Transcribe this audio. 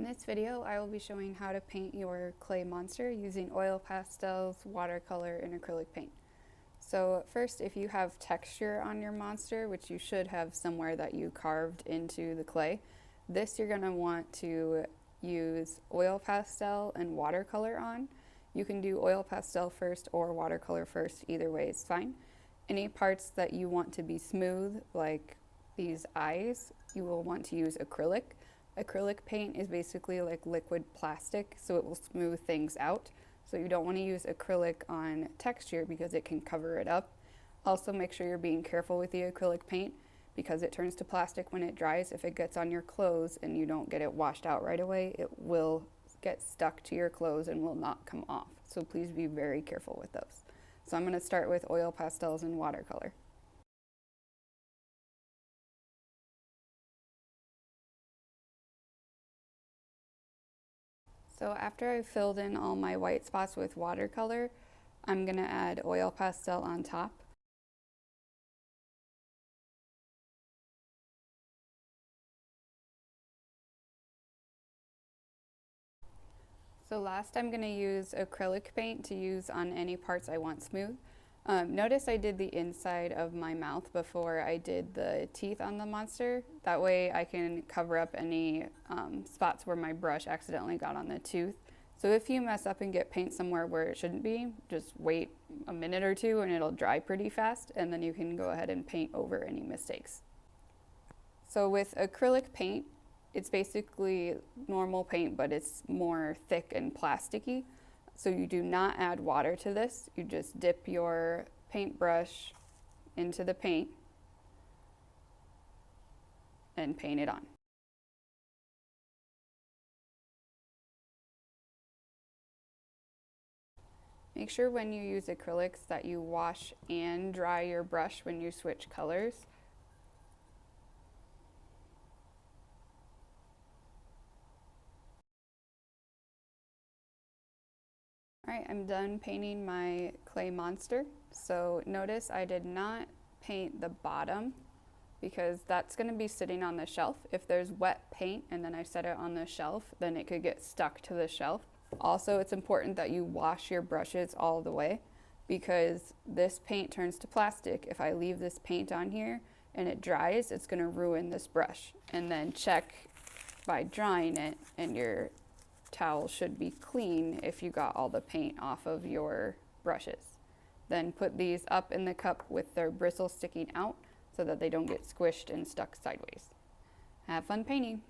In this video, I will be showing how to paint your clay monster using oil pastels, watercolor, and acrylic paint. So first, if you have texture on your monster, which you should have somewhere that you carved into the clay, this you're going to want to use oil pastel and watercolor on. You can do oil pastel first or watercolor first, either way is fine. Any parts that you want to be smooth, like these eyes, you will want to use acrylic. Acrylic paint is basically like liquid plastic, so it will smooth things out. So you don't want to use acrylic on texture because it can cover it up. Also, make sure you're being careful with the acrylic paint because it turns to plastic when it dries. If it gets on your clothes and you don't get it washed out right away, it will get stuck to your clothes and will not come off. So please be very careful with those. So I'm going to start with oil pastels and watercolor. So after I've filled in all my white spots with watercolor, I'm going to add oil pastel on top. So last I'm going to use acrylic paint to use on any parts I want smooth. Notice I did the inside of my mouth before I did the teeth on the monster. That way I can cover up any spots where my brush accidentally got on the tooth. So if you mess up and get paint somewhere where it shouldn't be, just wait a minute or two and it'll dry pretty fast, and then you can go ahead and paint over any mistakes. So with acrylic paint, it's basically normal paint, but it's more thick and plasticky. So you do not add water to this. You just dip your paintbrush into the paint and paint it on. Make sure when you use acrylics that you wash and dry your brush when you switch colors. Alright, I'm done painting my clay monster. So notice I did not paint the bottom because that's going to be sitting on the shelf. If there's wet paint and then I set it on the shelf, then it could get stuck to the shelf. Also, it's important that you wash your brushes all the way because this paint turns to plastic. If I leave this paint on here and it dries, it's going to ruin this brush. And then check by drying it, and your towel should be clean if you got all the paint off of your brushes. Then put these up in the cup with their bristles sticking out so that they don't get squished and stuck sideways. Have fun painting!